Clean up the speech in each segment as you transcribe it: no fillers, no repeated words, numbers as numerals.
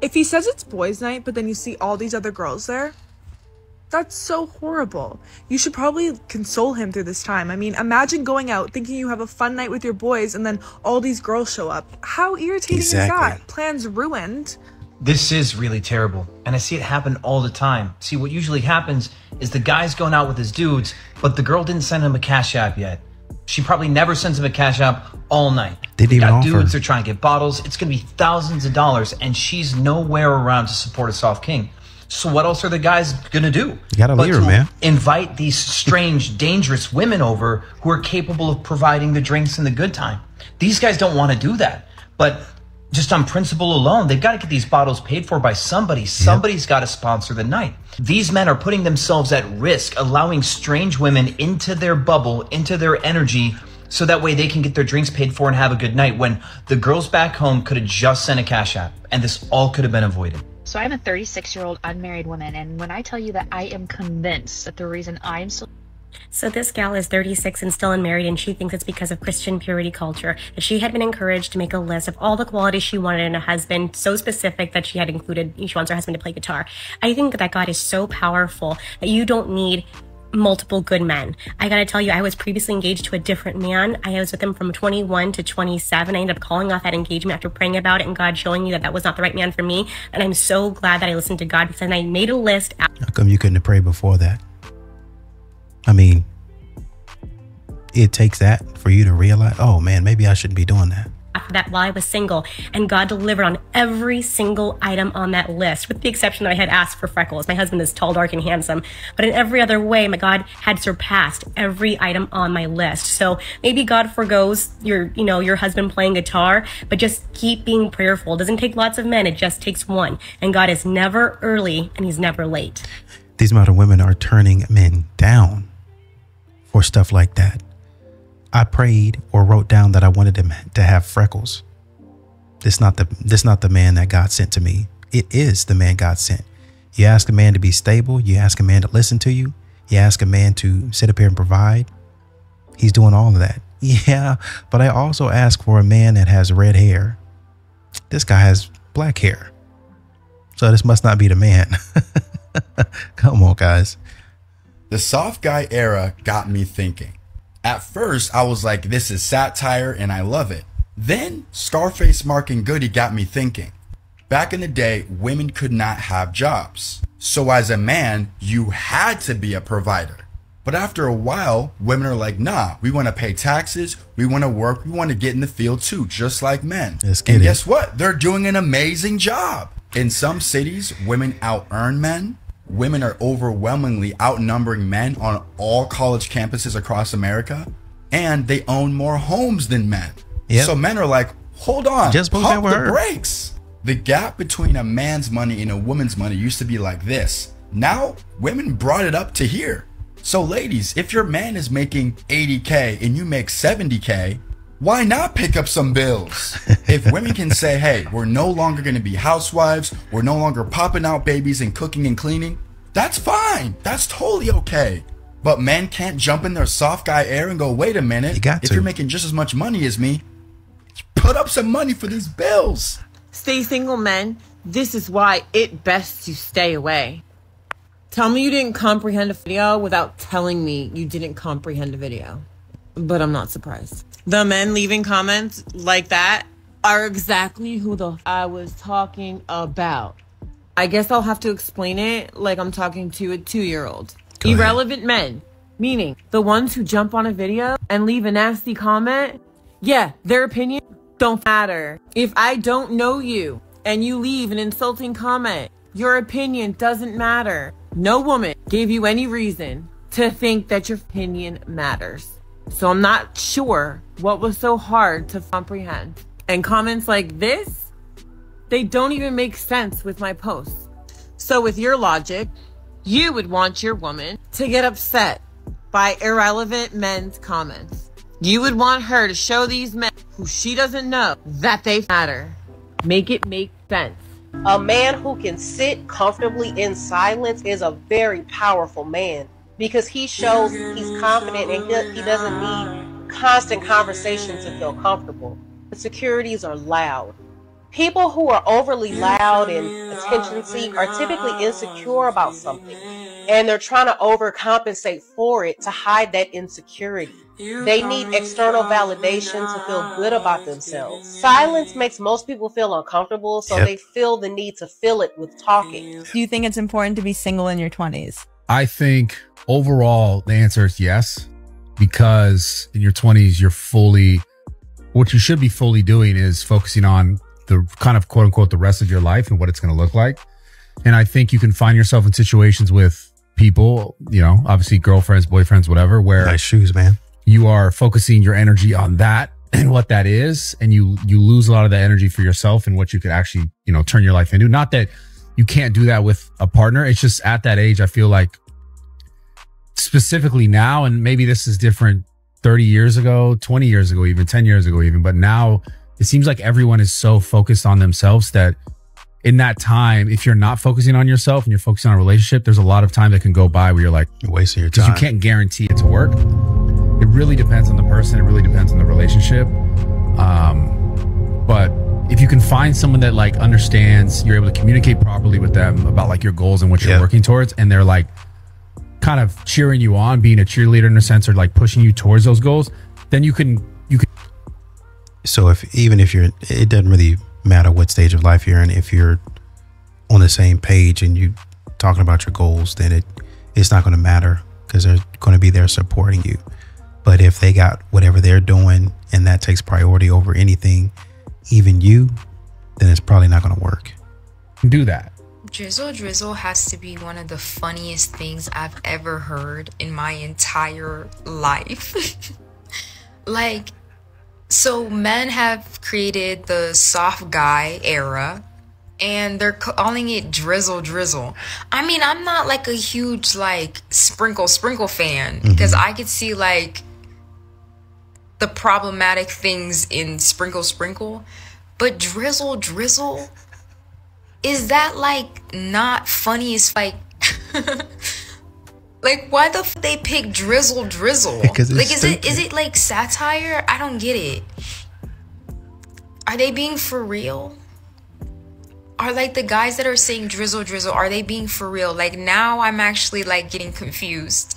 If he says it's boys' night, but then you see all these other girls there, that's so horrible. You should probably console him through this time. I mean, imagine going out thinking you have a fun night with your boys and then all these girls show up. How irritating is that? Plans ruined. This is really terrible, and I see it happen all the time. See, what usually happens is the guy's going out with his dudes, but the girl didn't send him a cash app yet. She probably never sends him a cash app all night. Didn't even offer. Dudes, they're trying to get bottles. It's going to be thousands of dollars, and she's nowhere around to support a soft king. So what else are the guys going to do? You got to leave her, man. Invite these strange, dangerous women over who are capable of providing the drinks and the good time. These guys don't want to do that. But just on principle alone, they've got to get these bottles paid for by somebody. Somebody's got to sponsor the night. These men are putting themselves at risk, allowing strange women into their bubble, into their energy, so that way they can get their drinks paid for and have a good night, when the girls back home could have just sent a cash app, and this all could have been avoided. So I'm a 36-year-old unmarried woman, and when I tell you that I am convinced that the reason I'm still... So this gal is 36 and still unmarried, and she thinks it's because of Christian purity culture. That she had been encouraged to make a list of all the qualities she wanted in a husband, so specific that she had included, she wants her husband to play guitar. I think that God is so powerful that you don't need multiple good men. I gotta tell you, I was previously engaged to a different man. I was with him from 21 to 27. I ended up calling off that engagement after praying about it and God showing me that that was not the right man for me. And I'm so glad that I listened to God, because then I made a list. How come you couldn't have prayed before that? I mean, it takes that for you to realize, oh man, maybe I shouldn't be doing that. After that, while I was single, and God delivered on every single item on that list, with the exception that I had asked for freckles. My husband is tall, dark, and handsome, but in every other way, my God had surpassed every item on my list. So maybe God forgoes your husband playing guitar, but just keep being prayerful. It doesn't take lots of men, it just takes one. And God is never early, and he's never late. These modern women are turning men down for stuff like that. I prayed or wrote down that I wanted him to have freckles. This not the man that God sent to me. It is the man God sent. You ask a man to be stable. You ask a man to listen to you. You ask a man to sit up here and provide. He's doing all of that. Yeah, but I also ask for a man that has red hair. This guy has black hair. So this must not be the man. Come on, guys. The soft guy era got me thinking. At first, I was like, this is satire and I love it. Then Scarface Mark and Goody got me thinking. Back in the day, women could not have jobs. So as a man, you had to be a provider. But after a while, women are like, nah, we want to pay taxes, we want to work, we want to get in the field too, just like men. And guess what? They're doing an amazing job. In some cities, women out-earn men. Women are overwhelmingly outnumbering men on all college campuses across America, and they own more homes than men. So men are like, hold on, just pump the brakes. The gap between a man's money and a woman's money used to be like this. Now, women brought it up to here. So ladies, if your man is making 80K and you make 70K, why not pick up some bills? If women can say, hey, we're no longer going to be housewives, we're no longer popping out babies and cooking and cleaning, that's fine. That's totally okay. But men can't jump in their soft guy era and go, wait a minute, if you're making just as much money as me, put up some money for these bills. Stay single, men. This is why it best to stay away. Tell me you didn't comprehend a video without telling me you didn't comprehend a video. But I'm not surprised. The men leaving comments like that are exactly who the I was talking about. I guess I'll have to explain it like I'm talking to a 2-year-old. Irrelevant men, meaning the ones who jump on a video and leave a nasty comment. Yeah, their opinion don't matter. If I don't know you and you leave an insulting comment, your opinion doesn't matter. No woman gave you any reason to think that your opinion matters. So I'm not sure what was so hard to comprehend. And comments like this, they don't even make sense with my posts. So with your logic, you would want your woman to get upset by irrelevant men's comments. You would want her to show these men who she doesn't know that they matter. Make it make sense. A man who can sit comfortably in silence is a very powerful man, because he shows he's confident and he doesn't need constant conversation to feel comfortable. The securities are loud. People who are overly loud and attention seek are typically insecure about something, and they're trying to overcompensate for it to hide that insecurity. They need external validation to feel good about themselves. Silence makes most people feel uncomfortable, so they feel the need to fill it with talking. Do you think it's important to be single in your 20s? I think overall the answer is yes, because in your 20s, what you should be fully doing is focusing on the kind of quote unquote the rest of your life and what it's going to look like. And I think you can find yourself in situations with people, you know, obviously girlfriends, boyfriends, whatever, where nice shoes, man. You are focusing your energy on that and what that is, and you lose a lot of that energy for yourself and what you could actually, you know, turn your life into. Not that you can't do that with a partner. It's just at that age, I feel like specifically now, and maybe this is different 30 years ago, 20 years ago, even 10 years ago, even, but now it seems like everyone is so focused on themselves that in that time, if you're not focusing on yourself and you're focusing on a relationship, there's a lot of time that can go by where you're like, you're wasting your time. Because you can't guarantee it to work. It really depends on the person. It really depends on the relationship. But if you can find someone that like understands, you're able to communicate properly with them about like your goals and what you're working towards, and they're like kind of cheering you on, being a cheerleader in a sense, or like pushing you towards those goals, then you can. So even if it doesn't really matter what stage of life you're in, if you're on the same page and you talking about your goals, then it's not going to matter because they're going to be there supporting you. But if they got whatever they're doing and that takes priority over anything, even you, then it's probably not going to work. Do that. Drizzle has to be one of the funniest things I've ever heard in my entire life. Like, so men have created the soft guy era and they're calling it drizzle. I mean, I'm not like a huge like sprinkle fan because I could see like the problematic things in sprinkle, but drizzle, is that like not funny? It's like like why the f they pick drizzle? Because like is it like satire? I don't get it. Are they being for real? Are like the guys that are saying drizzle, are they being for real? Like now I'm actually like getting confused.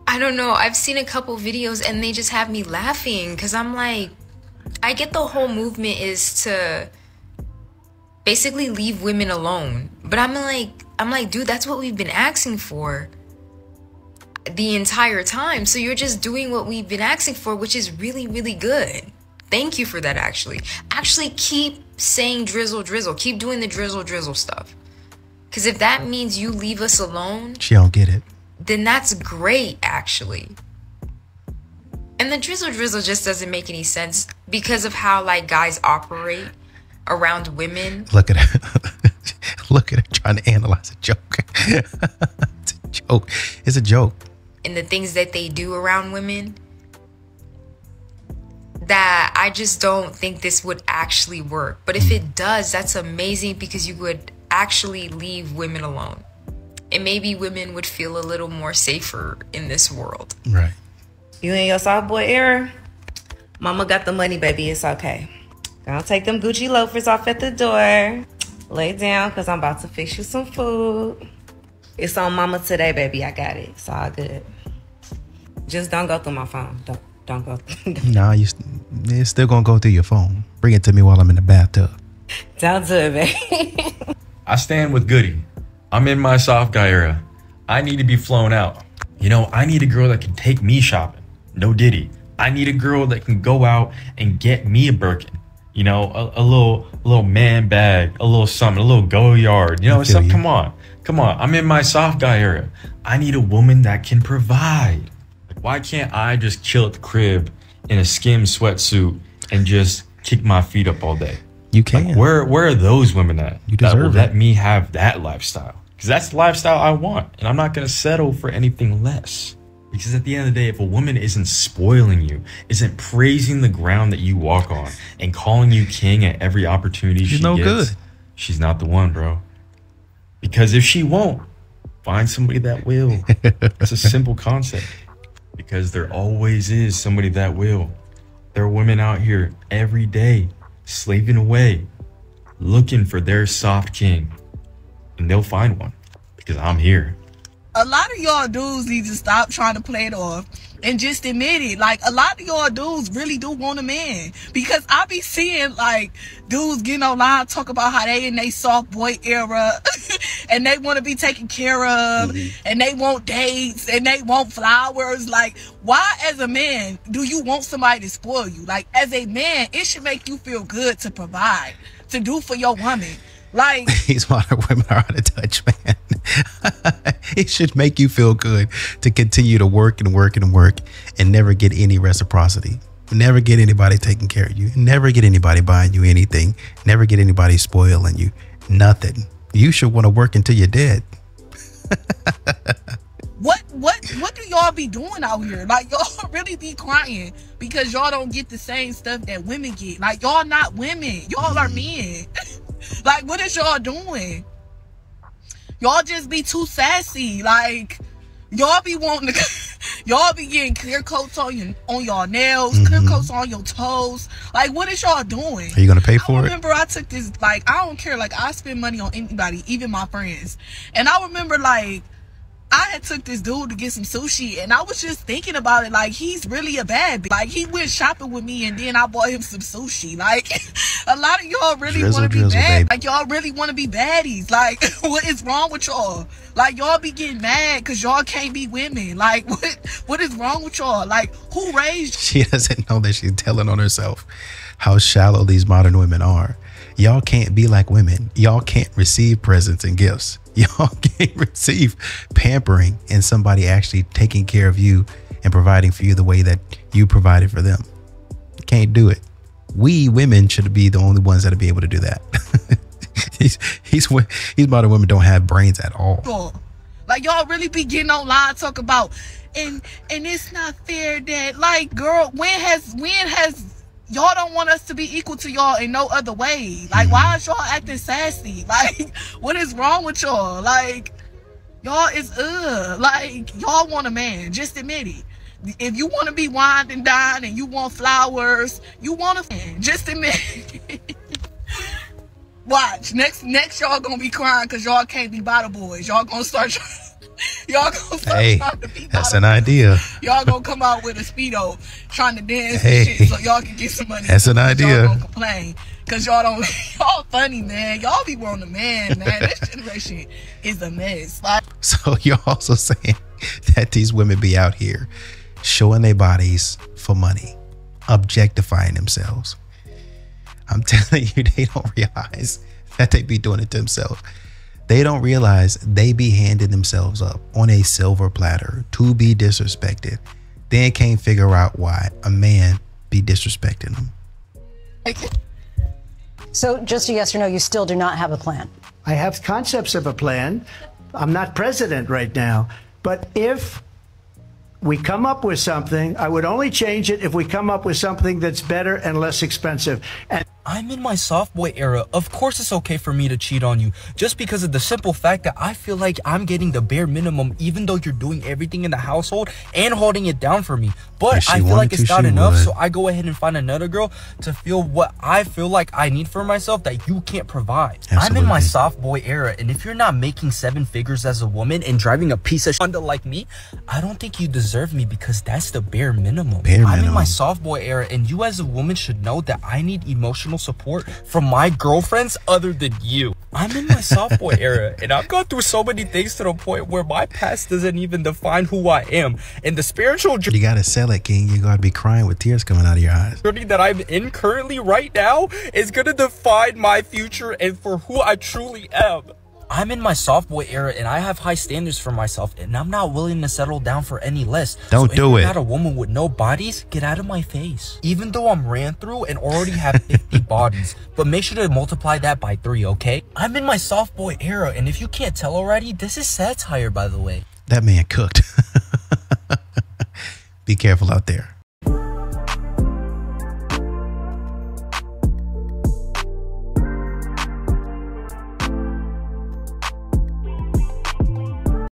I don't know. I've seen a couple videos and they just have me laughing because I'm like, I get the whole movement is to basically leave women alone. But I'm like, dude, that's what we've been asking for the entire time. So you're just doing what we've been asking for, which is really, really good. Thank you for that, actually. Actually, keep saying drizzle. Keep doing the drizzle stuff. Because if that means you leave us alone, she don't get it. Then that's great, actually. And the drizzle just doesn't make any sense because of how like guys operate around women. Look at her. Look at her trying to analyze a joke. It's a joke. It's a joke. And the things that they do around women, that I just don't think this would actually work. But if it does, that's amazing because you would actually leave women alone. And maybe women would feel a little more safer in this world. Right. You in your soft boy era? Mama got the money, baby. It's okay. Gonna take them Gucci loafers off at the door. Lay down, because I'm about to fix you some food. It's on mama today, baby. I got it. It's all good. Just don't go through my phone. Don't go through. Nah, it's still gonna go through your phone. Bring it to me while I'm in the bathtub. Don't do it, baby. I stand with Goody. I'm in my soft guy era. I need to be flown out. You know, I need a girl that can take me shopping. No Diddy. I need a girl that can go out and get me a Birkin. You know, a little man bag, a little something, a little go yard. You know, it's like, come on. I'm in my soft guy era. I need a woman that can provide. Like, why can't I just chill at the crib in a skim sweatsuit and just kick my feet up all day? You can. Like, where are those women at? You deserve that will it. let me have that lifestyle. Because that's the lifestyle I want. And I'm not going to settle for anything less. Because at the end of the day, if a woman isn't spoiling you, isn't praising the ground that you walk on, and calling you king at every opportunity she no gets, good. She's not the one, bro. Because if she won't, find somebody that will. It's a simple concept. Because there always is somebody that will. There are women out here every day, slaving away, looking for their soft king. And they'll find one, because I'm here. A lot of y'all dudes need to stop trying to play it off and just admit it. Like, a lot of y'all dudes really do want a man. Because I be seeing, like, dudes getting online talk about how they in they soft boy era and they want to be taken care of and they want dates and they want flowers. Like, why as a man do you want somebody to spoil you? Like, as a man, it should make you feel good to provide, to do for your woman. Like, these modern women are out of touch, man. It should make you feel good to continue to work and work and work and never get any reciprocity. Never get anybody taking care of you. Never get anybody buying you anything. Never get anybody spoiling you. Nothing. You should want to work until you're dead. What do y'all be doing out here? Like, y'all really be crying because y'all don't get the same stuff that women get. Like, y'all not women. Y'all are men. Like, what is y'all doing? Y'all just be too sassy. Like, y'all be wanting to y'all be getting clear coats on y'all nails, clear coats on your toes. Like, what is y'all doing? Are you gonna pay for it? I remember I took this, like, I don't care, like, I spend money on anybody, even my friends. And I remember, like, I had took this dude to get some sushi, and I was just thinking about it, like, he's really a bad bitch. Like, he went shopping with me, and then I bought him some sushi. Like, a lot of y'all really want to be bad. Like, y'all really want to be baddies. Like, what is wrong with y'all? Like, y'all be getting mad because y'all can't be women. Like, what is wrong with y'all? Like, who raised She doesn't know that she's telling on herself how shallow these modern women are. Y'all can't be like women. Y'all can't receive presents and gifts. Y'all can't receive pampering and somebody actually taking care of you and providing for you the way that you provided for them. Can't do it. We women should be the only ones that'll be able to do that. These modern women don't have brains at all. Like, y'all really be getting online talk about and it's not fair that, like, girl, when has y'all don't want us to be equal to y'all in no other way. Like, why is y'all acting sassy? Like, what is wrong with y'all? Like, y'all is like, y'all want a man. Just admit it. If you want to be wined and dined and you want flowers, you want a man. Just admit it. Watch. Next y'all gonna be crying because y'all can't be bottle boys. Y'all gonna start trying to be that's an idea. Y'all gonna come out with a Speedo trying to dance and shit so y'all can get some money. That's an idea. Y'all gonna complain because y'all don't. Y'all funny, man. Y'all be wanting a man, man. This generation is a mess. Like, so you're also saying that these women be out here showing their bodies for money, objectifying themselves. I'm telling you, they don't realize that they be doing it to themselves. They don't realize they be handing themselves up on a silver platter to be disrespected. Then can't figure out why a man be disrespecting them. So just a yes or no, you still do not have a plan? I have concepts of a plan. I'm not president right now. But if we come up with something, I would only change it if we come up with something that's better and less expensive. And I'm in my soft boy era. Of course it's okay for me to cheat on you, just because of the simple fact that I feel like I'm getting the bare minimum, even though you're doing everything in the household and holding it down for me. But I feel like it's not enough, so I go ahead and find another girl to feel what I feel like I need for myself that you can't provide. I'm in my soft boy era, and if you're not making 7 figures as a woman and driving a piece of shit like me, I don't think you deserve me, because that's the bare minimum. I'm in my soft boy era, and you as a woman should know that I need emotional support from my girlfriends other than you. I'm in my soft boy era, and I've gone through so many things to the point where my past doesn't even define who I am. And the spiritual You gotta sell it, King. You gotta be crying with tears coming out of your eyes. journey that I'm in currently right now is gonna define my future and for who I truly am. I'm in my soft boy era, and I have high standards for myself, and I'm not willing to settle down for any less. Don't do it. If you're not a woman with no bodies, get out of my face. Even though I'm ran through and already have 50 bodies, but make sure to multiply that by 3, okay? I'm in my soft boy era, and if you can't tell already, this is satire, by the way. That man cooked. Be careful out there.